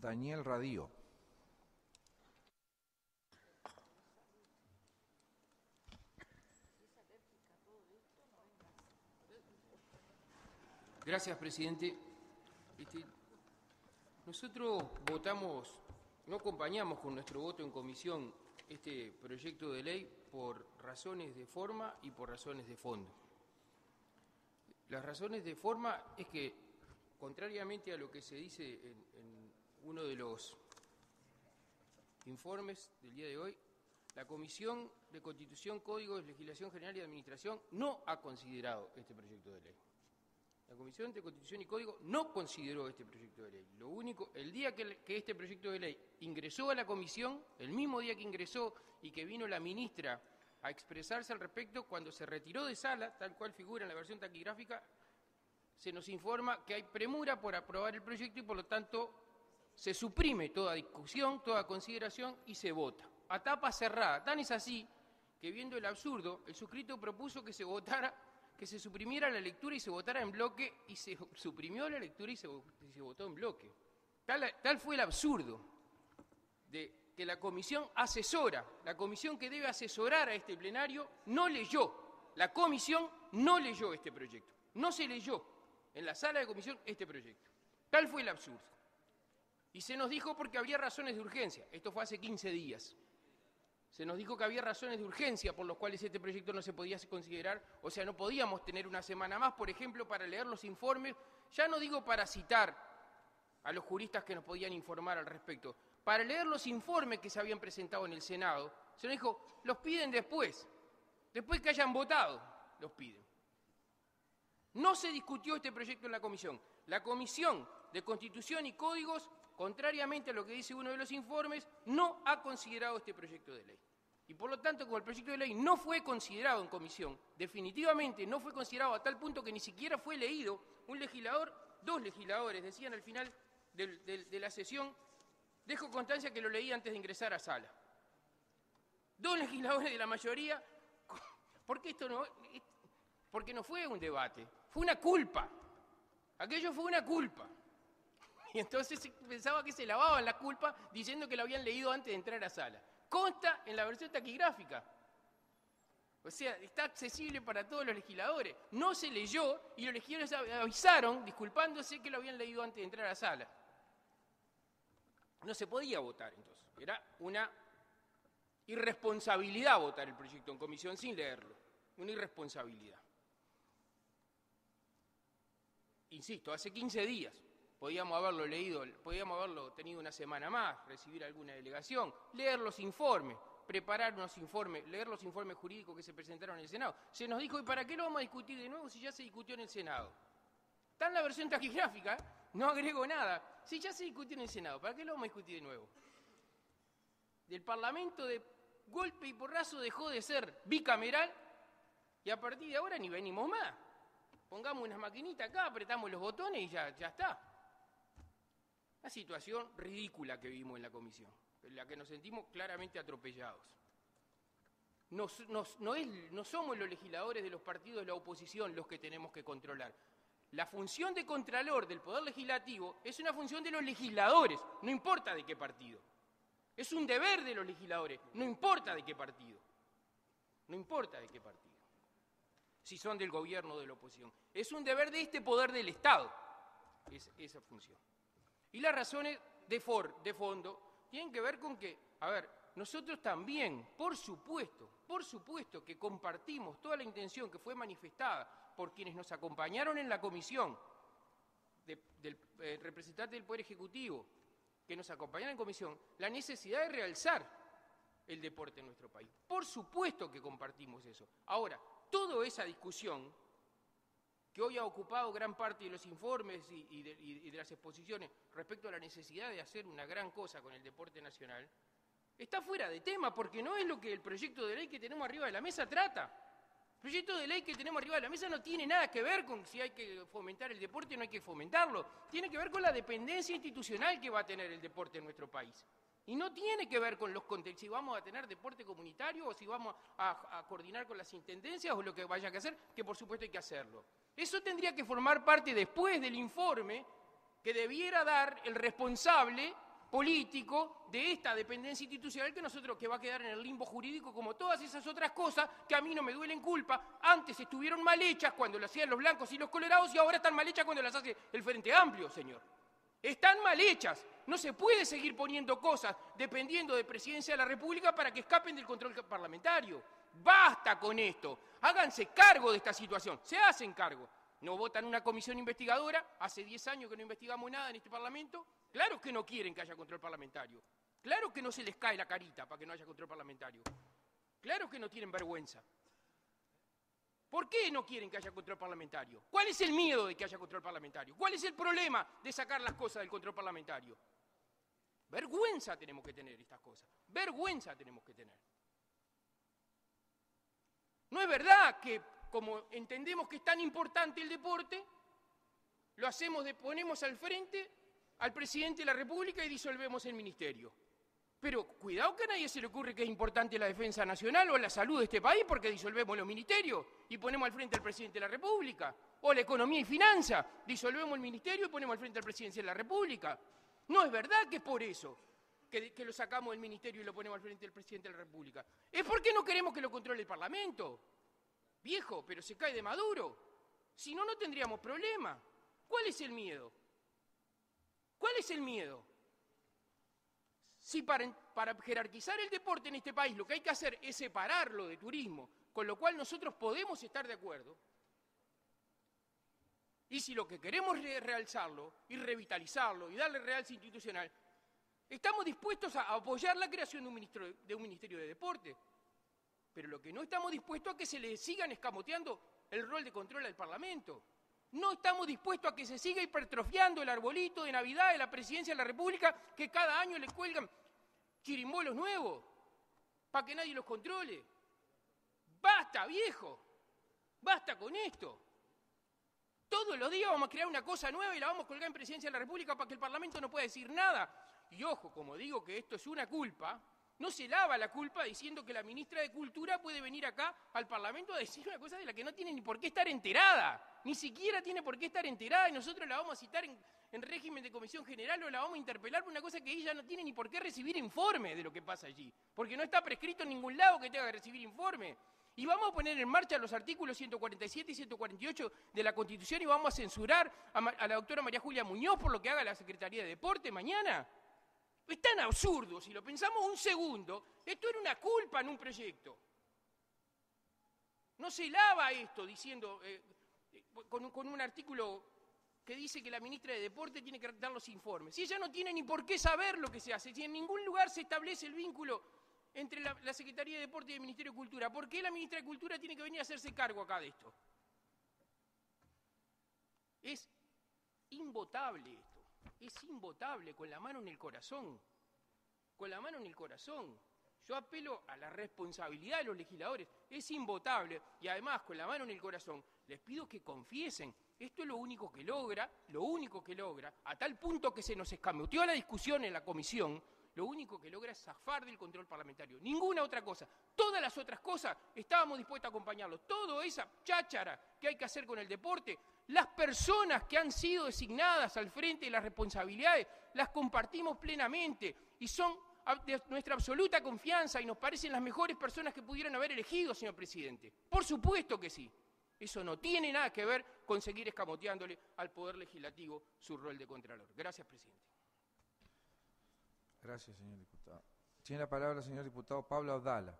Daniel Radío. Gracias, presidente. Nosotros votamos, no acompañamos con nuestro voto en comisión este proyecto de ley por razones de forma y por razones de fondo. Las razones de forma es que, contrariamente a lo que se dice en uno de los informes del día de hoy, la Comisión de Constitución, Códigos, Legislación General y Administración no ha considerado este proyecto de ley. La Comisión de Constitución y Código no consideró este proyecto de ley. Lo único, el día que este proyecto de ley ingresó a la comisión, el mismo día que ingresó y que vino la ministra a expresarse al respecto, cuando se retiró de sala, tal cual figura en la versión taquigráfica, se nos informa que hay premura por aprobar el proyecto y por lo tanto se suprime toda discusión, toda consideración y se vota. A tapa cerrada. Tan es así que, viendo el absurdo, el suscrito propuso que se votara, que se suprimiera la lectura y se votara en bloque, y se suprimió la lectura y se votó en bloque. Tal fue el absurdo de que la comisión asesora, la comisión que debe asesorar a este plenario, no leyó. La comisión no leyó este proyecto. No se leyó en la sala de comisión este proyecto. Tal fue el absurdo. Y se nos dijo porque habría razones de urgencia. Esto fue hace 15 días. Se nos dijo que había razones de urgencia por las cuales este proyecto no se podía considerar, o sea, no podíamos tener una semana más, por ejemplo, para leer los informes, ya no digo para citar a los juristas que nos podían informar al respecto, para leer los informes que se habían presentado en el Senado. Se nos dijo, los piden después que hayan votado, los piden. No se discutió este proyecto en la comisión. La Comisión de Constitución y Códigos, contrariamente a lo que dice uno de los informes, no ha considerado este proyecto de ley. Y por lo tanto, como el proyecto de ley no fue considerado en comisión, definitivamente no fue considerado a tal punto que ni siquiera fue leído, un legislador, dos legisladores decían al final de la sesión, dejo constancia que lo leí antes de ingresar a sala. Dos legisladores de la mayoría, porque no fue un debate, fue una culpa. Aquello fue una culpa. Y entonces pensaba que se lavaban la culpa diciendo que lo habían leído antes de entrar a sala. Consta en la versión taquigráfica. O sea, está accesible para todos los legisladores. No se leyó y los legisladores avisaron, disculpándose, que lo habían leído antes de entrar a sala. No se podía votar entonces. Era una irresponsabilidad votar el proyecto en comisión sin leerlo. Una irresponsabilidad. Insisto, hace 15 días. Podíamos haberlo leído, podíamos haberlo tenido una semana más, recibir alguna delegación, leer los informes, preparar unos informes, leer los informes jurídicos que se presentaron en el Senado. Se nos dijo, ¿y para qué lo vamos a discutir de nuevo si ya se discutió en el Senado? Está en la versión taquigráfica, no agrego nada. Si ya se discutió en el Senado, ¿para qué lo vamos a discutir de nuevo? Del Parlamento de golpe y porrazo dejó de ser bicameral y a partir de ahora ni venimos más. Pongamos unas maquinitas acá, apretamos los botones y ya está. Una situación ridícula que vivimos en la comisión, en la que nos sentimos claramente atropellados. No somos los legisladores de los partidos de la oposición los que tenemos que controlar. La función de contralor del Poder Legislativo es una función de los legisladores, no importa de qué partido. Es un deber de los legisladores, no importa de qué partido. No importa de qué partido. Si son del gobierno o de la oposición. Es un deber de este poder del Estado, esa función. Y las razones de fondo tienen que ver con que, nosotros también, por supuesto que compartimos toda la intención que fue manifestada por quienes nos acompañaron en la comisión, del representante del Poder Ejecutivo, que nos acompañaron en comisión, la necesidad de realzar el deporte en nuestro país. Por supuesto que compartimos eso. Ahora, toda esa discusión que hoy ha ocupado gran parte de los informes y de las exposiciones respecto a la necesidad de hacer una gran cosa con el deporte nacional, está fuera de tema porque no es lo que el proyecto de ley que tenemos arriba de la mesa trata. El proyecto de ley que tenemos arriba de la mesa no tiene nada que ver con si hay que fomentar el deporte o no hay que fomentarlo. Tiene que ver con la dependencia institucional que va a tener el deporte en nuestro país. Y no tiene que ver con los contextos, si vamos a tener deporte comunitario o si vamos a coordinar con las intendencias o lo que vaya que hacer, que por supuesto hay que hacerlo. Eso tendría que formar parte después del informe que debiera dar el responsable político de esta dependencia institucional que va a quedar en el limbo jurídico como todas esas otras cosas que a mí no me duelen culpa. Antes estuvieron mal hechas cuando lo hacían los blancos y los colorados y ahora están mal hechas cuando las hace el Frente Amplio, señor. Están mal hechas. No se puede seguir poniendo cosas dependiendo de Presidencia de la República para que escapen del control parlamentario. Basta con esto. Háganse cargo de esta situación. Se hacen cargo. No votan una comisión investigadora. Hace 10 años que no investigamos nada en este Parlamento. Claro que no quieren que haya control parlamentario. Claro que no se les cae la carita para que no haya control parlamentario. Claro que no tienen vergüenza. ¿Por qué no quieren que haya control parlamentario? ¿Cuál es el miedo de que haya control parlamentario? ¿Cuál es el problema de sacar las cosas del control parlamentario? Vergüenza tenemos que tener estas cosas. Vergüenza tenemos que tener. No es verdad que, como entendemos que es tan importante el deporte, lo hacemos, ponemos al frente al presidente de la República y disolvemos el ministerio. Pero cuidado que a nadie se le ocurre que es importante la defensa nacional o la salud de este país porque disolvemos los ministerios y ponemos al frente al presidente de la República. O la economía y finanzas, disolvemos el ministerio y ponemos al frente al presidente de la República. No es verdad que es por eso que lo sacamos del ministerio y lo ponemos al frente del presidente de la República. Es porque no queremos que lo controle el Parlamento. Viejo, pero se cae de Maduro. Si no, no tendríamos problema. ¿Cuál es el miedo? ¿Cuál es el miedo? Si para jerarquizar el deporte en este país lo que hay que hacer es separarlo de turismo, con lo cual nosotros podemos estar de acuerdo, y si lo que queremos es realzarlo y revitalizarlo y darle realce institucional, estamos dispuestos a apoyar la creación de un ministerio de deporte, pero lo que no estamos dispuestos a que se le sigan escamoteando el rol de control al Parlamento. No estamos dispuestos a que se siga hipertrofiando el arbolito de Navidad de la Presidencia de la República, que cada año le cuelgan chirimbolos nuevos para que nadie los controle. ¡Basta, viejo! ¡Basta con esto! Todos los días vamos a crear una cosa nueva y la vamos a colgar en Presidencia de la República para que el Parlamento no pueda decir nada. Y ojo, como digo que esto es una culpa, no se lava la culpa diciendo que la ministra de Cultura puede venir acá al Parlamento a decir una cosa de la que no tiene ni por qué estar enterada. Ni siquiera tiene por qué estar enterada y nosotros la vamos a citar en régimen de comisión general o la vamos a interpelar por una cosa que ella no tiene ni por qué recibir informe de lo que pasa allí. Porque no está prescrito en ningún lado que tenga que recibir informe. Y vamos a poner en marcha los artículos 147 y 148 de la Constitución y vamos a censurar a la doctora María Julia Muñoz por lo que haga la Secretaría de Deporte mañana. Es tan absurdo, si lo pensamos un segundo, esto era una culpa en un proyecto. No se lava esto diciendo, con un artículo que dice que la ministra de Deporte tiene que dar los informes. Si ella no tiene ni por qué saber lo que se hace, si en ningún lugar se establece el vínculo entre la Secretaría de Deporte y el Ministerio de Cultura, ¿por qué la ministra de Cultura tiene que venir a hacerse cargo acá de esto? Es invotable esto. Es invotable, con la mano en el corazón. Con la mano en el corazón. Yo apelo a la responsabilidad de los legisladores. Es invotable. Y además, con la mano en el corazón, les pido que confiesen. Esto es lo único que logra, a tal punto que se nos escamoteó la discusión en la comisión, lo único que logra es zafar del control parlamentario. Ninguna otra cosa. Todas las otras cosas estábamos dispuestos a acompañarlo. Toda esa cháchara que hay que hacer con el deporte, las personas que han sido designadas al frente de las responsabilidades, las compartimos plenamente y son de nuestra absoluta confianza y nos parecen las mejores personas que pudieran haber elegido, señor presidente. Por supuesto que sí. Eso no tiene nada que ver con seguir escamoteándole al Poder Legislativo su rol de contralor. Gracias, presidente. Gracias, señor diputado. Tiene la palabra el señor diputado Pablo Abdala.